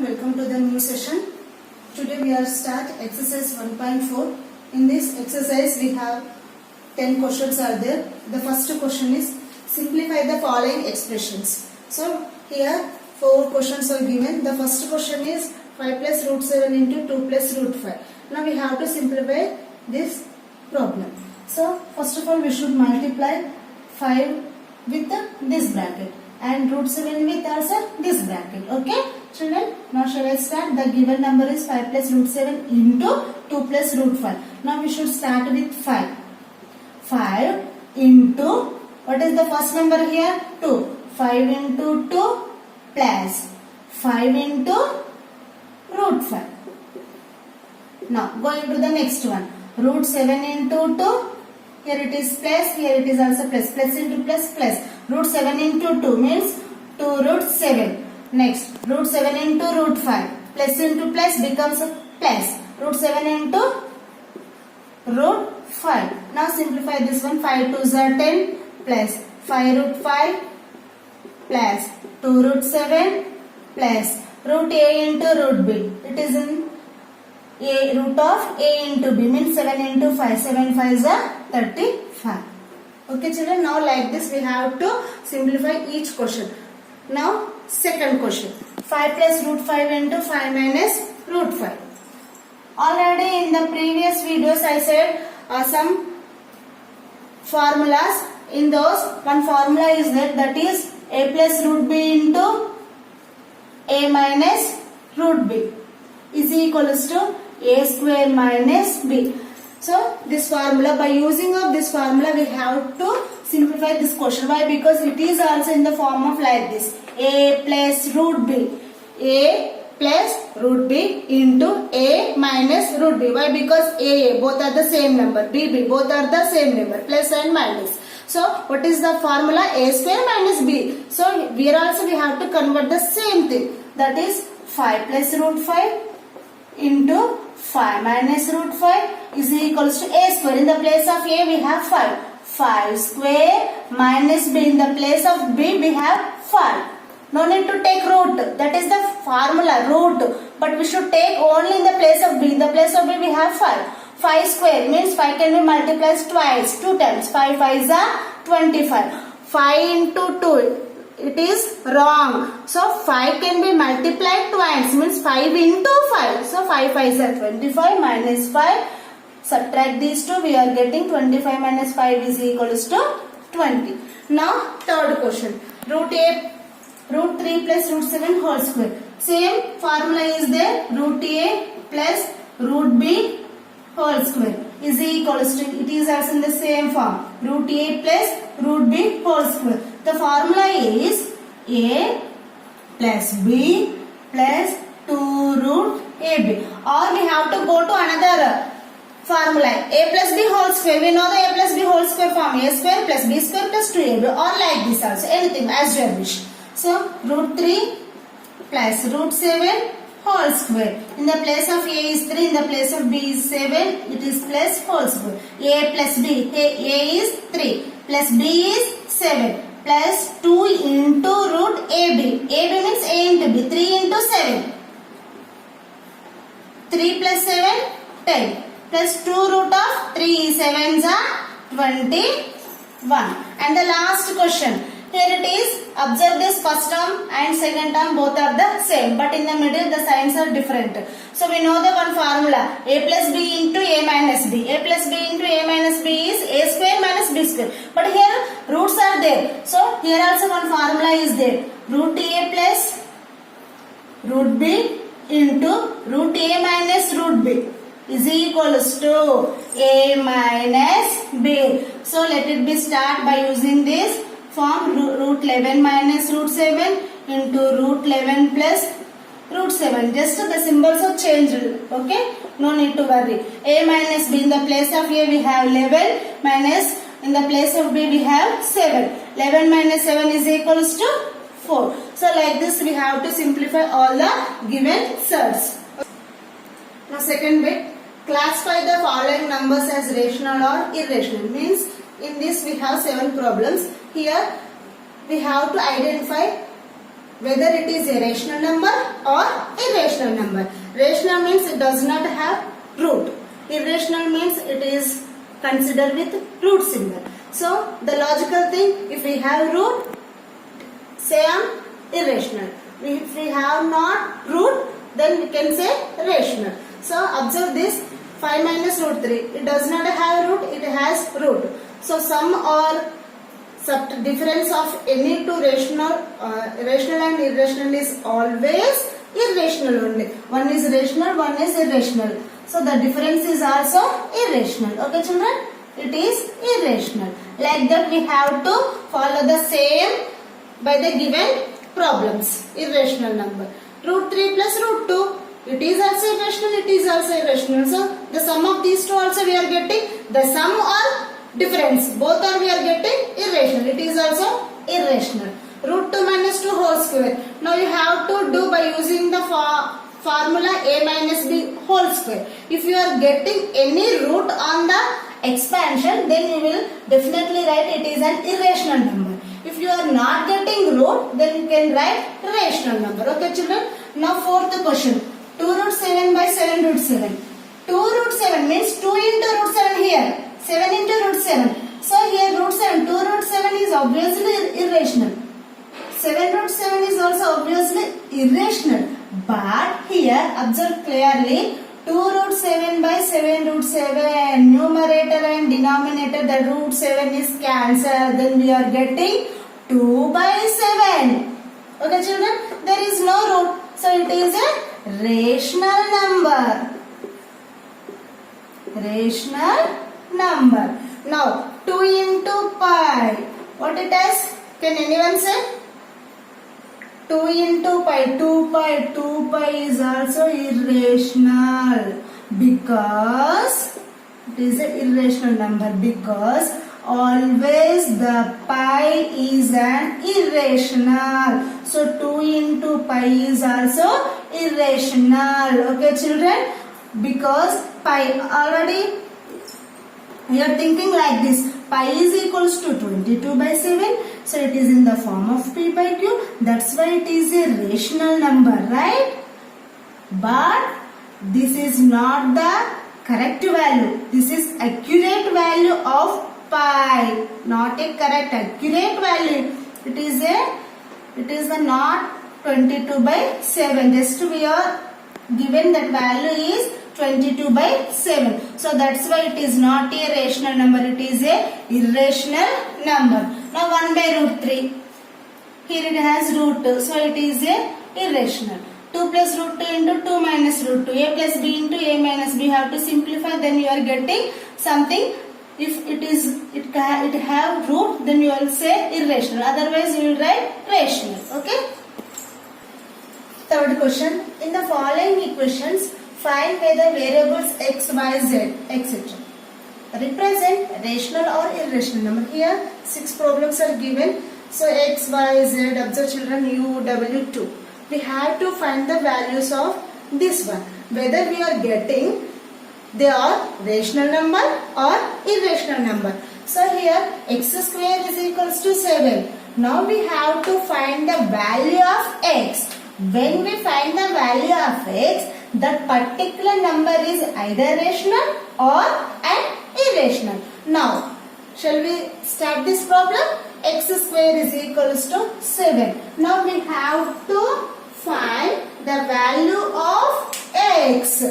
welcome to the new session. Today we are start exercise 1.4. In this exercise we have 10 questions are there. The first question is simplify the following expressions. So here 4 questions are given. The first question is 5 plus root 7 into 2 plus root 5. Now we have to simplify this problem. So first of all we should multiply 5 with this bracket and root 7 with also this bracket. Okay children, now shall I start? The given number is 5 plus root 7 into 2 plus root 5. Now we should start with 5. 5 into, what is the first number here? 2. 5 into 2 plus 5 into root 5. Now going to the next one. Root 7 into 2. Here it is plus, here it is also plus. Plus into plus, plus. Root 7 into 2 means 2 root 7. Next, root 7 into root 5. Plus into plus becomes a plus. Root 7 into root 5. Now simplify this one. 5 2s are 10 plus 5 root 5 plus 2 root 7 plus root a into root b. It is in a root of a into b means 7 into 5. 7 5s are 35. Okay children, now like this we have to simplify each question. Now second question. 5 plus root 5 into 5 minus root 5. Already in the previous videos I said some formulas. In those one formula is there, that is a plus root b into a minus root b is equals to a square minus b. So this formula, by using of this formula we have to simplify this question. Why? Because it is also in the form of like this, a plus root b. A plus root b into a minus root b. Why? Because a both are the same number, b both are the same number, plus and minus. So what is the formula? A square minus b. So here also we have to convert the same thing, that is 5 plus root 5 into 5 minus root 5 is equals to a square. In the place of a we have 5. 5 square minus b. In the place of b we have 5. No need to take root. That is the formula, root. But we should take only in the place of b. In the place of b we have 5. 5 square means 5 can be multiplied twice, 2 times. 5 5s are 25. 5 into 2. It is wrong. So 5 can be multiplied twice means 5 into 5. So 5 5s are 25 minus 5. Subtract these two, we are getting 25 minus 5 is equals to 20. Now third question. Root 3 plus root 7 whole square. Same formula is there. Root a plus root b whole square is equals to, it is also in the same form. Root a plus root b whole square. The formula is a plus b plus 2 root ab. Or we have to go to another formula, a plus b whole square. We know the a plus b whole square form, a square plus b square plus 2ab, or like this also, anything as you wish. So root 3 plus root 7 whole square. In the place of a is 3, in the place of b is 7, it is plus whole square. A plus b, a is 3 plus b is 7 plus 2 into root ab. Ab means a into b, 3 into 7. 3 plus 7, 10 plus 2 root of 3 7s are 21. And the last question. Here it is, observe this first term and second term both are the same, but in the middle the signs are different. So we know the one formula, a plus b into a minus b. A plus b into a minus b is a square minus b square. But here roots are there. So here also one formula is there. Root a plus root b into root a minus root b is equals to a minus b. So let it be start by using this form, root 11 minus root 7 into root 11 plus root 7. Just the symbols are changed. Okay, no need to worry. A minus b, in the place of a we have 11 minus, in the place of b we have 7. 11 minus 7 is equals to 4. So like this we have to simplify all the given surds. Now second bit, classify the following numbers as rational or irrational. Means in this we have 7 problems. Here we have to identify whether it is a rational number or irrational number. Rational means it does not have root. Irrational means it is considered with root symbol. So the logical thing, if we have root, say on irrational. If we have not root, then we can say rational. So observe this, 5 minus root 3. It does not have root, it has root. So sum or difference of any two rational and irrational is always irrational only. One is rational, one is irrational. So the difference is also irrational. Okay children? It is irrational. Like that we have to follow the same by the given problems. Irrational number. Root 3 plus root 2. It is also irrational, it is also irrational. So the sum of these two also we are getting. The sum or difference, both are we are getting irrational. It is also irrational. Root 2 minus 2 whole square. Now you have to do by using the formula a minus b whole square. If you are getting any root on the expansion, then you will definitely write it is an irrational number. If you are not getting root, then you can write rational number. Okay children? Now fourth question. 2 root 7 by 7 root 7. 2 root 7 means 2 into root 7 here. 7 into root 7. So here root 7, 2 root 7 is obviously irrational. 7 root 7 is also obviously irrational. But here observe clearly, 2 root 7 by 7 root 7. Numerator and denominator, the root 7 is cancelled. Then we are getting 2 by 7. Okay children? There is no root. So it is a rational number. Rational number. Now 2 into pi. What it is? Can anyone say? 2 into pi. 2 pi is also irrational because it is an irrational number, because always the pi is an irrational. So 2 into pi is also irrational. Okay children? Because pi already you are thinking like this, pi is equals to 22 by 7, so it is in the form of p by q, that's why it is a rational number, right? But this is not the correct value, this is accurate value of pi, not a correct, accurate value. It is the not 22 by 7, just we are given that value is 22 by 7. So that's why it is not a rational number, it is a irrational number. Now 1 by root 3. Here it has root 2, so it is a irrational. 2 plus root 2 into 2 minus root 2. A plus b into a minus b. You have to simplify, then you are getting something. If it have root, then you will say irrational. Otherwise you will write rational. Okay. Third question. In the following equations, find whether variables x, y, z, etc. represent rational or irrational number. Here 6 problems are given. So x, y, z, observe children, u, w, 2. We have to find the values of this one. Whether we are getting they are rational number or irrational number. So here x square is equals to 7. Now we have to find the value of x. When we find the value of x, that particular number is either rational or an irrational. Now, shall we start this problem? X square is equals to 7. Now we have to find the value of x.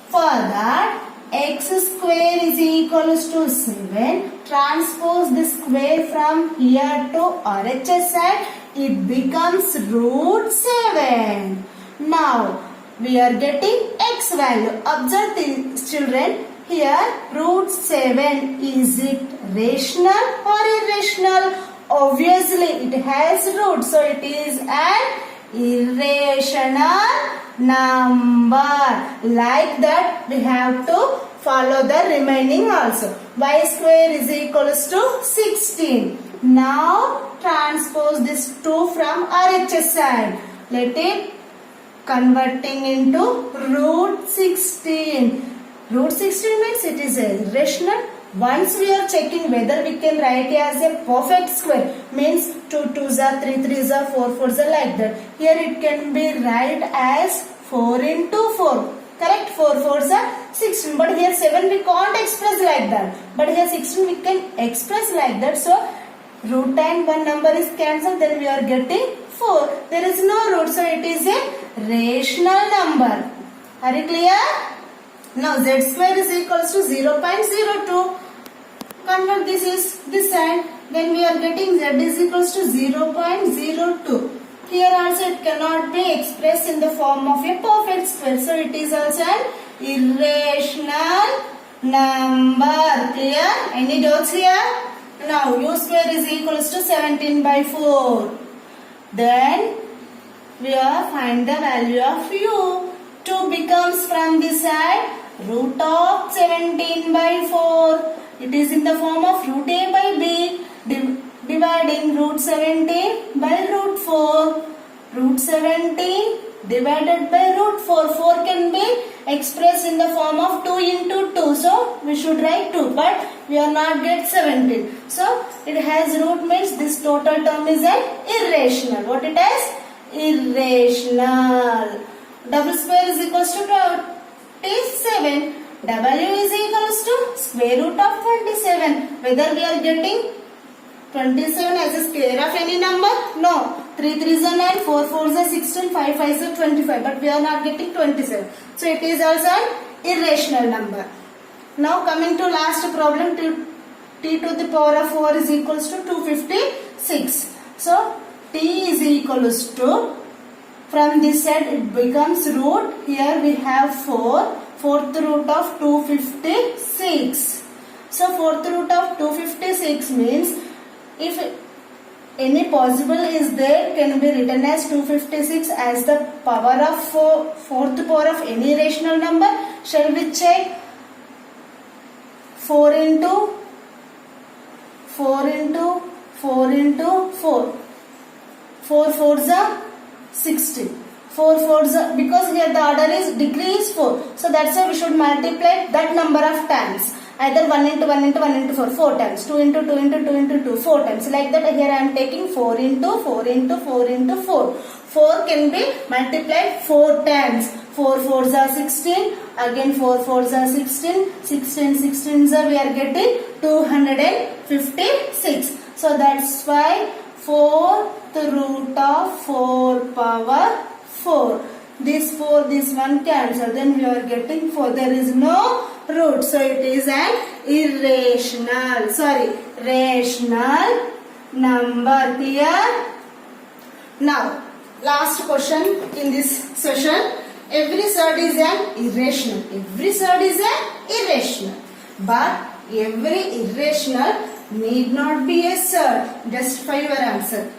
For that, x square is equals to 7. Transpose the square from here to RHS side. It becomes root 7. Now, we are getting x value. Observe these children. Here, root 7. Is it rational or irrational? Obviously, it has root. So, it is an irrational number. Like that, we have to follow the remaining also. Y square is equals to 16. Now, transpose this 2 from RHS side. Let it converting into root 16. Root 16 means it is irrational. Once we are checking whether we can write as a perfect square, means 2 2s are 3 3s are 4 4s are, like that. Here it can be write as 4 into 4. Correct? 4 4s are 16. But here 7 we can't express like that. But here 16 we can express like that. So root and one number is cancelled. Then we are getting 4. There is no root. So it is a rational number. Are you clear? Now z square is equals to 0.02. Convert this side. Then we are getting z is equals to 0.02. Here also it cannot be expressed in the form of a perfect square. So it is also an irrational number. Clear? Any doubts here? Now u square is equals to 17 by 4. Then we are find the value of u. 2 becomes from this side root of 17 by 4. It is in the form of root a by b. Dividing root 17 by root 4. Root 17 divided by root 4. 4 can be expressed in the form of 2 into 2. So we should write 2. But we are not get 17. So it has root means this total term is an irrational. What it is? Irrational. Double square is equals to 27. W is equals to square root of 27. Whether we are getting 27 as a square of any number? No. 3 3s are 9, 4 4s are 16, 5 5s are 25. But we are not getting 27. So it is also an irrational number. Now coming to last problem, t to the power of 4 is equals to 256. So t is equals to, from this side it becomes root. Here we have 4. Fourth root of 256. So fourth root of 256 means if any possible is there, can be written as 256 as the power of fourth power of any rational number. Shall we check? 4 into 4 into 4 into 4. 4 4s are 16. 4 4s are, because here the order is degree is 4. So that's why we should multiply that number of times. Either 1 into 1 into 1 into 4, 4 times. 2 into 2 into 2 into 2, 4 times. Like that here I am taking 4 into 4 into 4 into 4. 4 can be multiplied 4 times. 4 4s are 16. Again 4 4s are 16. 16 16s are, we are getting 256. So that's why 4th root of 4 power 4. This 4, this one cancel. Then we are getting 4. There is no root. So it is an rational number. Clear? Now, last question in this session. Every surd is an irrational. Every surd is an irrational. But every irrational need not be a surd. Justify your answer.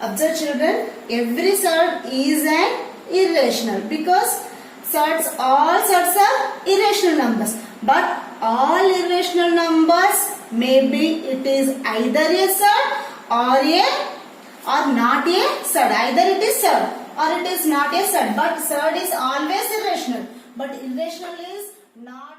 Observe children, every surd is an irrational because all surds are irrational numbers. But all irrational numbers, maybe it is either a surd or not a surd. Either it is surd or it is not a surd. But surd is always irrational. But irrational is not